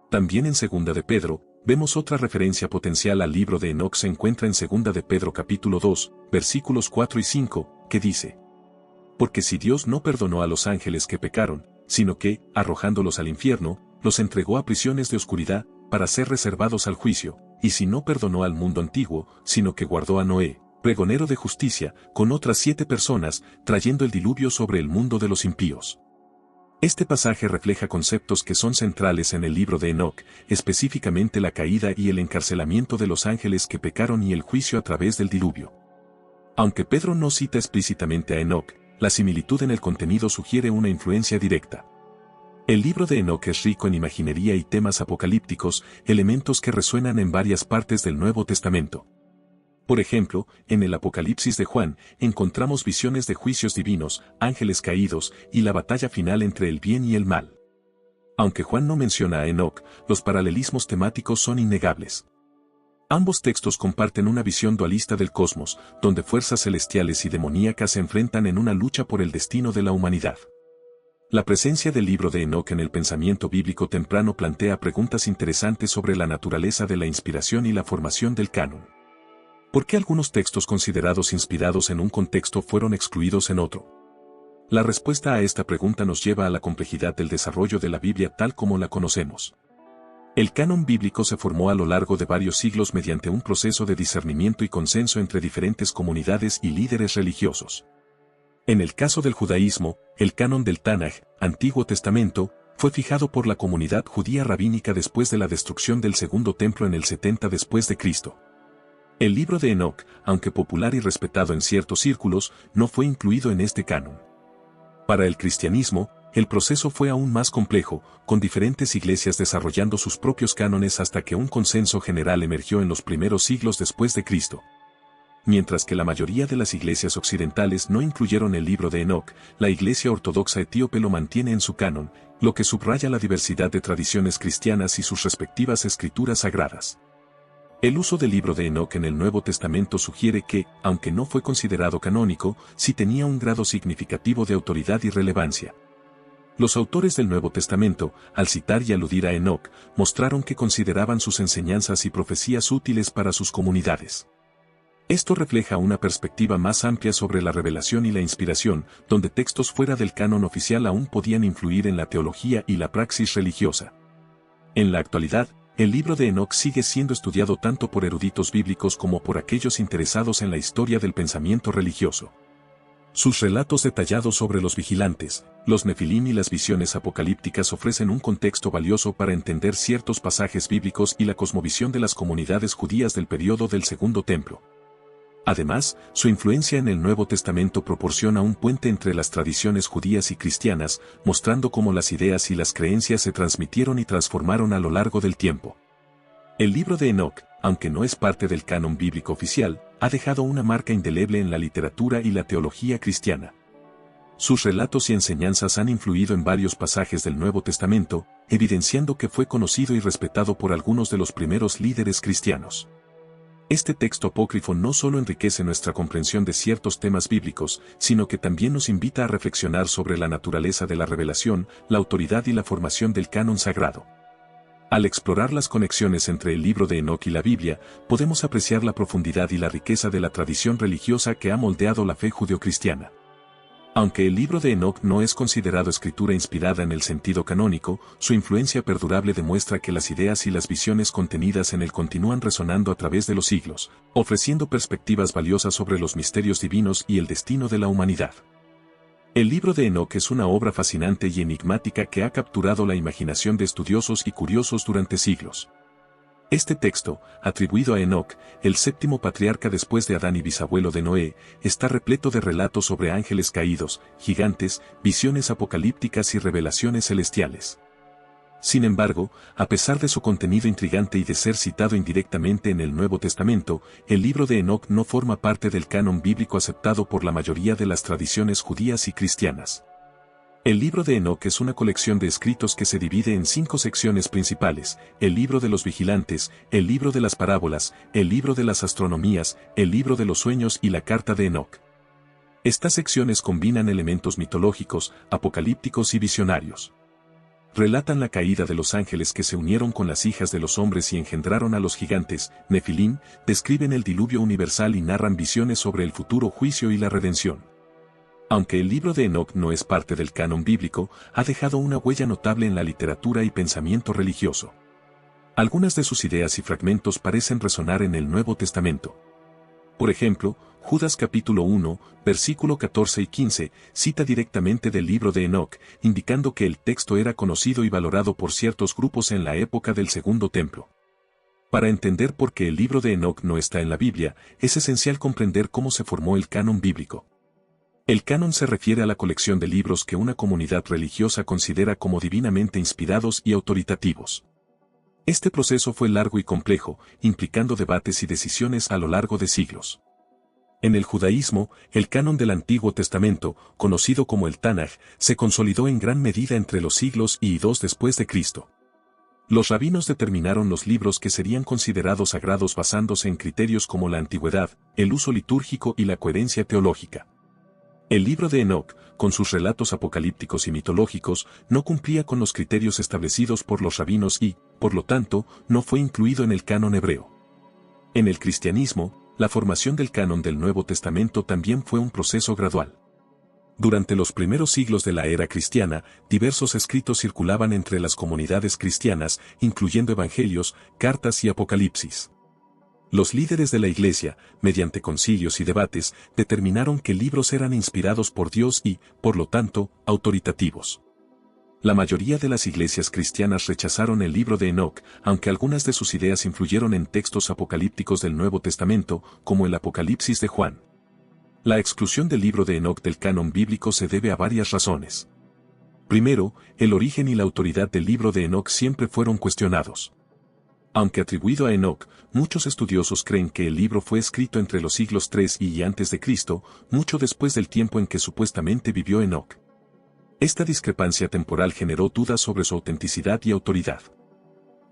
[SPEAKER 1] También en Segunda de Pedro, vemos otra referencia potencial al libro de Enoc se encuentra en Segunda de Pedro capítulo 2, versículos 4 y 5, que dice: Porque si Dios no perdonó a los ángeles que pecaron, sino que, arrojándolos al infierno, los entregó a prisiones de oscuridad, para ser reservados al juicio, y si no perdonó al mundo antiguo, sino que guardó a Noé, pregonero de justicia, con otras 7 personas, trayendo el diluvio sobre el mundo de los impíos. Este pasaje refleja conceptos que son centrales en el libro de Enoc, específicamente la caída y el encarcelamiento de los ángeles que pecaron y el juicio a través del diluvio. Aunque Pedro no cita explícitamente a Enoc, la similitud en el contenido sugiere una influencia directa. El libro de Enoc es rico en imaginería y temas apocalípticos, elementos que resuenan en varias partes del Nuevo Testamento. Por ejemplo, en el Apocalipsis de Juan, encontramos visiones de juicios divinos, ángeles caídos, y la batalla final entre el bien y el mal. Aunque Juan no menciona a Enoc, los paralelismos temáticos son innegables. Ambos textos comparten una visión dualista del cosmos, donde fuerzas celestiales y demoníacas se enfrentan en una lucha por el destino de la humanidad. La presencia del libro de Enoc en el pensamiento bíblico temprano plantea preguntas interesantes sobre la naturaleza de la inspiración y la formación del canon. ¿Por qué algunos textos considerados inspirados en un contexto fueron excluidos en otro? La respuesta a esta pregunta nos lleva a la complejidad del desarrollo de la Biblia tal como la conocemos. El canon bíblico se formó a lo largo de varios siglos mediante un proceso de discernimiento y consenso entre diferentes comunidades y líderes religiosos. En el caso del judaísmo, el canon del Tanaj, Antiguo Testamento, fue fijado por la comunidad judía rabínica después de la destrucción del Segundo Templo en el 70 después de Cristo. El libro de Enoc, aunque popular y respetado en ciertos círculos, no fue incluido en este canon. Para el cristianismo, el proceso fue aún más complejo, con diferentes iglesias desarrollando sus propios cánones hasta que un consenso general emergió en los primeros siglos después de Cristo. Mientras que la mayoría de las iglesias occidentales no incluyeron el libro de Enoc, la iglesia ortodoxa etíope lo mantiene en su canon, lo que subraya la diversidad de tradiciones cristianas y sus respectivas escrituras sagradas. El uso del libro de Enoc en el Nuevo Testamento sugiere que, aunque no fue considerado canónico, sí tenía un grado significativo de autoridad y relevancia. Los autores del Nuevo Testamento, al citar y aludir a Enoc, mostraron que consideraban sus enseñanzas y profecías útiles para sus comunidades. Esto refleja una perspectiva más amplia sobre la revelación y la inspiración, donde textos fuera del canon oficial aún podían influir en la teología y la praxis religiosa. En la actualidad, el libro de Enoc sigue siendo estudiado tanto por eruditos bíblicos como por aquellos interesados en la historia del pensamiento religioso. Sus relatos detallados sobre los vigilantes, los nefilim y las visiones apocalípticas ofrecen un contexto valioso para entender ciertos pasajes bíblicos y la cosmovisión de las comunidades judías del período del Segundo Templo. Además, su influencia en el Nuevo Testamento proporciona un puente entre las tradiciones judías y cristianas, mostrando cómo las ideas y las creencias se transmitieron y transformaron a lo largo del tiempo. El libro de Enoc, aunque no es parte del canon bíblico oficial, ha dejado una marca indeleble en la literatura y la teología cristiana. Sus relatos y enseñanzas han influido en varios pasajes del Nuevo Testamento, evidenciando que fue conocido y respetado por algunos de los primeros líderes cristianos. Este texto apócrifo no solo enriquece nuestra comprensión de ciertos temas bíblicos, sino que también nos invita a reflexionar sobre la naturaleza de la revelación, la autoridad y la formación del canon sagrado. Al explorar las conexiones entre el libro de Enoc y la Biblia, podemos apreciar la profundidad y la riqueza de la tradición religiosa que ha moldeado la fe judeocristiana. Aunque el libro de Enoc no es considerado escritura inspirada en el sentido canónico, su influencia perdurable demuestra que las ideas y las visiones contenidas en él continúan resonando a través de los siglos, ofreciendo perspectivas valiosas sobre los misterios divinos y el destino de la humanidad. El libro de Enoc es una obra fascinante y enigmática que ha capturado la imaginación de estudiosos y curiosos durante siglos. Este texto, atribuido a Enoc, el séptimo patriarca después de Adán y bisabuelo de Noé, está repleto de relatos sobre ángeles caídos, gigantes, visiones apocalípticas y revelaciones celestiales. Sin embargo, a pesar de su contenido intrigante y de ser citado indirectamente en el Nuevo Testamento, el libro de Enoc no forma parte del canon bíblico aceptado por la mayoría de las tradiciones judías y cristianas. El libro de Enoc es una colección de escritos que se divide en 5 secciones principales: el libro de los vigilantes, el libro de las parábolas, el libro de las astronomías, el libro de los sueños y la carta de Enoc. Estas secciones combinan elementos mitológicos, apocalípticos y visionarios. Relatan la caída de los ángeles que se unieron con las hijas de los hombres y engendraron a los gigantes, Nefilim, describen el diluvio universal y narran visiones sobre el futuro juicio y la redención. Aunque el libro de Enoc no es parte del canon bíblico, ha dejado una huella notable en la literatura y pensamiento religioso. Algunas de sus ideas y fragmentos parecen resonar en el Nuevo Testamento. Por ejemplo, Judas capítulo 1, versículo 14 y 15, cita directamente del libro de Enoc, indicando que el texto era conocido y valorado por ciertos grupos en la época del Segundo Templo. Para entender por qué el libro de Enoc no está en la Biblia, es esencial comprender cómo se formó el canon bíblico. El canon se refiere a la colección de libros que una comunidad religiosa considera como divinamente inspirados y autoritativos. Este proceso fue largo y complejo, implicando debates y decisiones a lo largo de siglos. En el judaísmo, el canon del Antiguo Testamento, conocido como el Tanaj, se consolidó en gran medida entre los siglos I y II después de Cristo. Los rabinos determinaron los libros que serían considerados sagrados basándose en criterios como la antigüedad, el uso litúrgico y la coherencia teológica. El libro de Enoc, con sus relatos apocalípticos y mitológicos, no cumplía con los criterios establecidos por los rabinos y, por lo tanto, no fue incluido en el canon hebreo. En el cristianismo, la formación del canon del Nuevo Testamento también fue un proceso gradual. Durante los primeros siglos de la era cristiana, diversos escritos circulaban entre las comunidades cristianas, incluyendo evangelios, cartas y apocalipsis. Los líderes de la Iglesia, mediante concilios y debates, determinaron que libros eran inspirados por Dios y, por lo tanto, autoritativos. La mayoría de las iglesias cristianas rechazaron el libro de Enoc, aunque algunas de sus ideas influyeron en textos apocalípticos del Nuevo Testamento, como el Apocalipsis de Juan. La exclusión del libro de Enoc del canon bíblico se debe a varias razones. Primero, el origen y la autoridad del libro de Enoc siempre fueron cuestionados. Aunque atribuido a Enoc, muchos estudiosos creen que el libro fue escrito entre los siglos III y antes de Cristo, mucho después del tiempo en que supuestamente vivió Enoc. Esta discrepancia temporal generó dudas sobre su autenticidad y autoridad.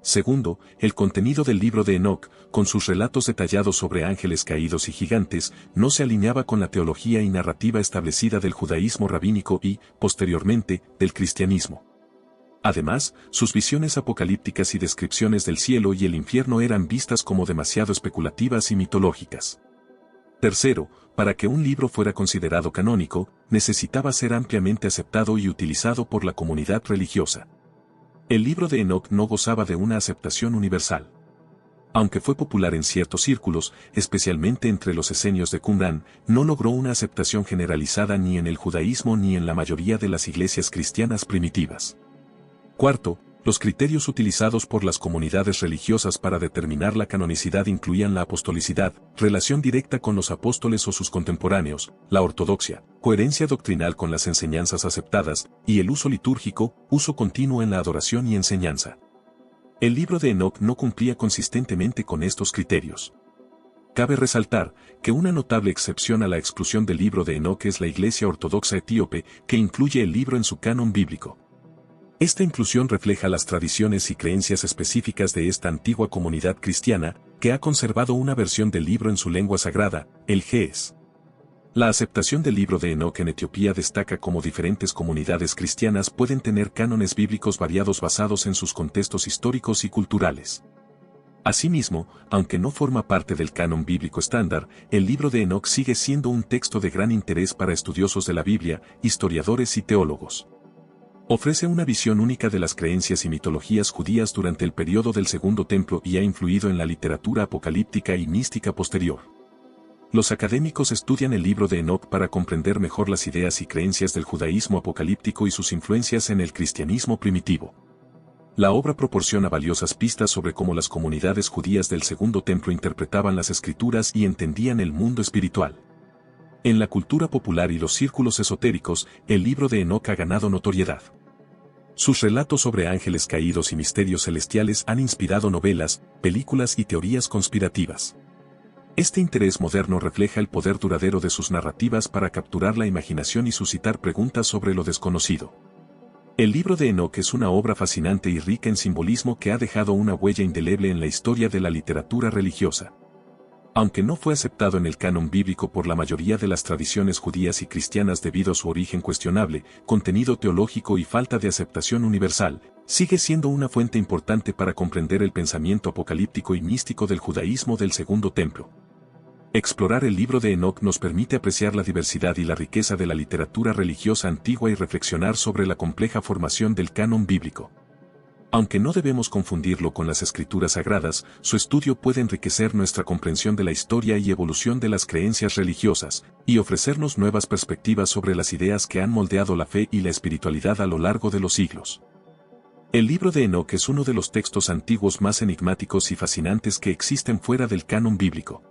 [SPEAKER 1] Segundo, el contenido del libro de Enoc, con sus relatos detallados sobre ángeles caídos y gigantes, no se alineaba con la teología y narrativa establecida del judaísmo rabínico y, posteriormente, del cristianismo. Además, sus visiones apocalípticas y descripciones del cielo y el infierno eran vistas como demasiado especulativas y mitológicas. Tercero, para que un libro fuera considerado canónico, necesitaba ser ampliamente aceptado y utilizado por la comunidad religiosa. El libro de Enoc no gozaba de una aceptación universal. Aunque fue popular en ciertos círculos, especialmente entre los esenios de Qumrán, no logró una aceptación generalizada ni en el judaísmo ni en la mayoría de las iglesias cristianas primitivas. Cuarto, los criterios utilizados por las comunidades religiosas para determinar la canonicidad incluían la apostolicidad, relación directa con los apóstoles o sus contemporáneos, la ortodoxia, coherencia doctrinal con las enseñanzas aceptadas, y el uso litúrgico, uso continuo en la adoración y enseñanza. El libro de Enoc no cumplía consistentemente con estos criterios. Cabe resaltar que una notable excepción a la exclusión del libro de Enoc es la Iglesia Ortodoxa Etíope, que incluye el libro en su canon bíblico. Esta inclusión refleja las tradiciones y creencias específicas de esta antigua comunidad cristiana, que ha conservado una versión del libro en su lengua sagrada, el Ge'ez. La aceptación del libro de Enoc en Etiopía destaca cómo diferentes comunidades cristianas pueden tener cánones bíblicos variados basados en sus contextos históricos y culturales. Asimismo, aunque no forma parte del canon bíblico estándar, el libro de Enoc sigue siendo un texto de gran interés para estudiosos de la Biblia, historiadores y teólogos. Ofrece una visión única de las creencias y mitologías judías durante el periodo del Segundo Templo y ha influido en la literatura apocalíptica y mística posterior. Los académicos estudian el libro de Enoc para comprender mejor las ideas y creencias del judaísmo apocalíptico y sus influencias en el cristianismo primitivo. La obra proporciona valiosas pistas sobre cómo las comunidades judías del Segundo Templo interpretaban las Escrituras y entendían el mundo espiritual. En la cultura popular y los círculos esotéricos, el libro de Enoc ha ganado notoriedad. Sus relatos sobre ángeles caídos y misterios celestiales han inspirado novelas, películas y teorías conspirativas. Este interés moderno refleja el poder duradero de sus narrativas para capturar la imaginación y suscitar preguntas sobre lo desconocido. El libro de Enoc es una obra fascinante y rica en simbolismo que ha dejado una huella indeleble en la historia de la literatura religiosa. Aunque no fue aceptado en el canon bíblico por la mayoría de las tradiciones judías y cristianas debido a su origen cuestionable, contenido teológico y falta de aceptación universal, sigue siendo una fuente importante para comprender el pensamiento apocalíptico y místico del judaísmo del Segundo Templo. Explorar el libro de Enoc nos permite apreciar la diversidad y la riqueza de la literatura religiosa antigua y reflexionar sobre la compleja formación del canon bíblico. Aunque no debemos confundirlo con las escrituras sagradas, su estudio puede enriquecer nuestra comprensión de la historia y evolución de las creencias religiosas, y ofrecernos nuevas perspectivas sobre las ideas que han moldeado la fe y la espiritualidad a lo largo de los siglos. El libro de Enoc es uno de los textos antiguos más enigmáticos y fascinantes que existen fuera del canon bíblico.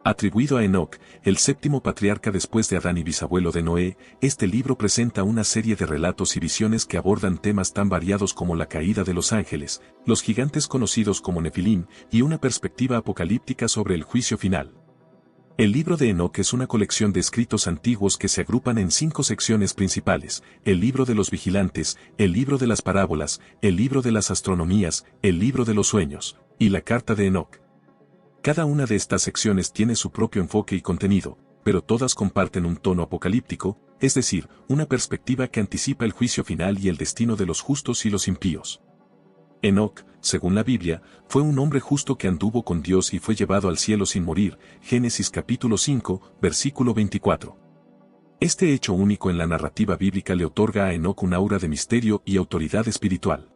[SPEAKER 1] Atribuido a Enoc, el séptimo patriarca después de Adán y bisabuelo de Noé, este libro presenta una serie de relatos y visiones que abordan temas tan variados como la caída de los ángeles, los gigantes conocidos como Nefilim, y una perspectiva apocalíptica sobre el juicio final. El libro de Enoc es una colección de escritos antiguos que se agrupan en 5 secciones principales: el libro de los vigilantes, el libro de las parábolas, el libro de las astronomías, el libro de los sueños, y la carta de Enoc. Cada una de estas secciones tiene su propio enfoque y contenido, pero todas comparten un tono apocalíptico, es decir, una perspectiva que anticipa el juicio final y el destino de los justos y los impíos. Enoc, según la Biblia, fue un hombre justo que anduvo con Dios y fue llevado al cielo sin morir, Génesis capítulo 5, versículo 24. Este hecho único en la narrativa bíblica le otorga a Enoc un aura de misterio y autoridad espiritual.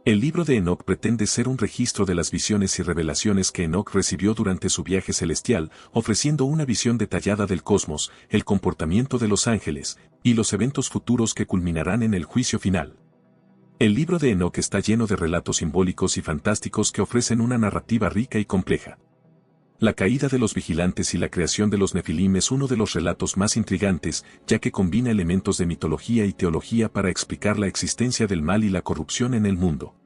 [SPEAKER 1] El libro de Enoc pretende ser un registro de las visiones y revelaciones que Enoc recibió durante su viaje celestial, ofreciendo una visión detallada del cosmos, el comportamiento de los ángeles, y los eventos futuros que culminarán en el juicio final. El libro de Enoc está lleno de relatos simbólicos y fantásticos que ofrecen una narrativa rica y compleja. La caída de los vigilantes y la creación de los Nefilim es uno de los relatos más intrigantes, ya que combina elementos de mitología y teología para explicar la existencia del mal y la corrupción en el mundo.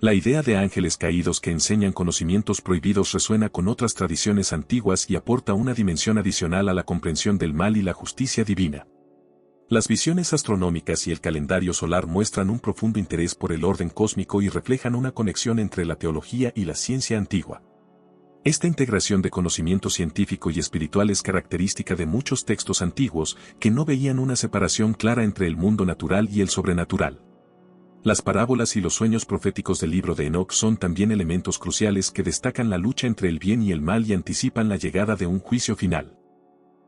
[SPEAKER 1] La idea de ángeles caídos que enseñan conocimientos prohibidos resuena con otras tradiciones antiguas y aporta una dimensión adicional a la comprensión del mal y la justicia divina. Las visiones astronómicas y el calendario solar muestran un profundo interés por el orden cósmico y reflejan una conexión entre la teología y la ciencia antigua. Esta integración de conocimiento científico y espiritual es característica de muchos textos antiguos que no veían una separación clara entre el mundo natural y el sobrenatural. Las parábolas y los sueños proféticos del libro de Enoc son también elementos cruciales que destacan la lucha entre el bien y el mal y anticipan la llegada de un juicio final.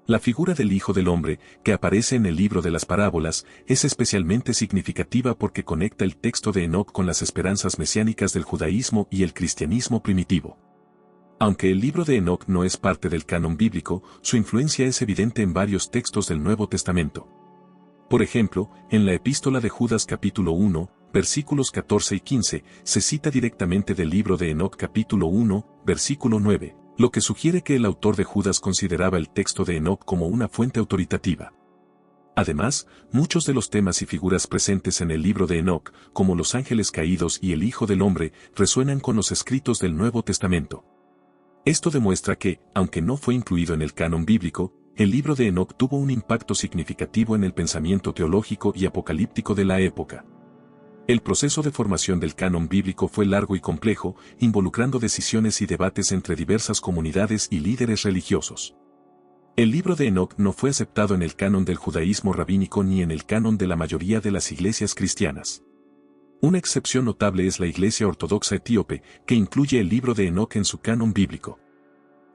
[SPEAKER 1] La figura del Hijo del Hombre, que aparece en el libro de las parábolas, es especialmente significativa porque conecta el texto de Enoc con las esperanzas mesiánicas del judaísmo y el cristianismo primitivo. Aunque el libro de Enoc no es parte del canon bíblico, su influencia es evidente en varios textos del Nuevo Testamento. Por ejemplo, en la Epístola de Judas capítulo 1, versículos 14 y 15, se cita directamente del libro de Enoc capítulo 1, versículo 9, lo que sugiere que el autor de Judas consideraba el texto de Enoc como una fuente autoritativa. Además, muchos de los temas y figuras presentes en el libro de Enoc, como los ángeles caídos y el Hijo del Hombre, resuenan con los escritos del Nuevo Testamento. Esto demuestra que, aunque no fue incluido en el canon bíblico, el libro de Enoc tuvo un impacto significativo en el pensamiento teológico y apocalíptico de la época. El proceso de formación del canon bíblico fue largo y complejo, involucrando decisiones y debates entre diversas comunidades y líderes religiosos. El libro de Enoc no fue aceptado en el canon del judaísmo rabínico ni en el canon de la mayoría de las iglesias cristianas. Una excepción notable es la Iglesia Ortodoxa Etíope, que incluye el libro de Enoc en su canon bíblico.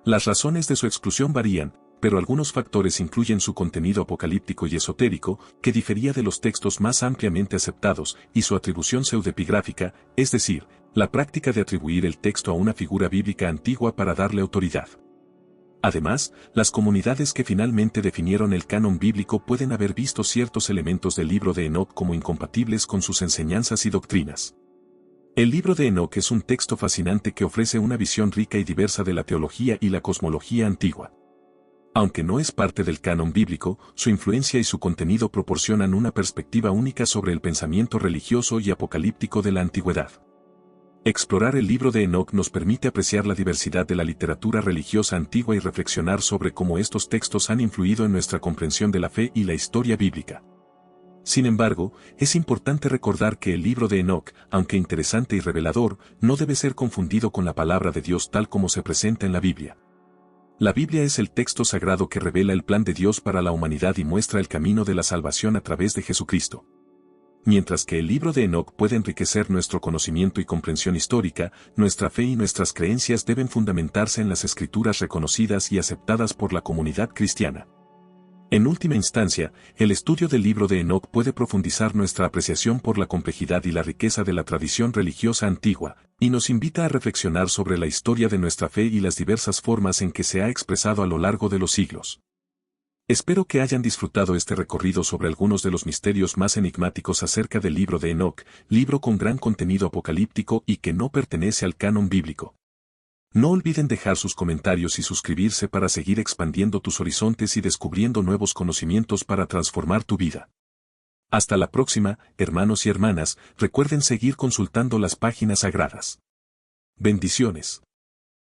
[SPEAKER 1] Las razones de su exclusión varían, pero algunos factores incluyen su contenido apocalíptico y esotérico, que difería de los textos más ampliamente aceptados, y su atribución pseudepigráfica, es decir, la práctica de atribuir el texto a una figura bíblica antigua para darle autoridad. Además, las comunidades que finalmente definieron el canon bíblico pueden haber visto ciertos elementos del libro de Enoc como incompatibles con sus enseñanzas y doctrinas. El libro de Enoc es un texto fascinante que ofrece una visión rica y diversa de la teología y la cosmología antigua. Aunque no es parte del canon bíblico, su influencia y su contenido proporcionan una perspectiva única sobre el pensamiento religioso y apocalíptico de la antigüedad. Explorar el libro de Enoc nos permite apreciar la diversidad de la literatura religiosa antigua y reflexionar sobre cómo estos textos han influido en nuestra comprensión de la fe y la historia bíblica. Sin embargo, es importante recordar que el libro de Enoc, aunque interesante y revelador, no debe ser confundido con la palabra de Dios tal como se presenta en la Biblia. La Biblia es el texto sagrado que revela el plan de Dios para la humanidad y muestra el camino de la salvación a través de Jesucristo. Mientras que el libro de Enoc puede enriquecer nuestro conocimiento y comprensión histórica, nuestra fe y nuestras creencias deben fundamentarse en las escrituras reconocidas y aceptadas por la comunidad cristiana. En última instancia, el estudio del libro de Enoc puede profundizar nuestra apreciación por la complejidad y la riqueza de la tradición religiosa antigua, y nos invita a reflexionar sobre la historia de nuestra fe y las diversas formas en que se ha expresado a lo largo de los siglos. Espero que hayan disfrutado este recorrido sobre algunos de los misterios más enigmáticos acerca del libro de Enoc, libro con gran contenido apocalíptico y que no pertenece al canon bíblico. No olviden dejar sus comentarios y suscribirse para seguir expandiendo tus horizontes y descubriendo nuevos conocimientos para transformar tu vida. Hasta la próxima, hermanos y hermanas, recuerden seguir consultando las páginas sagradas. Bendiciones.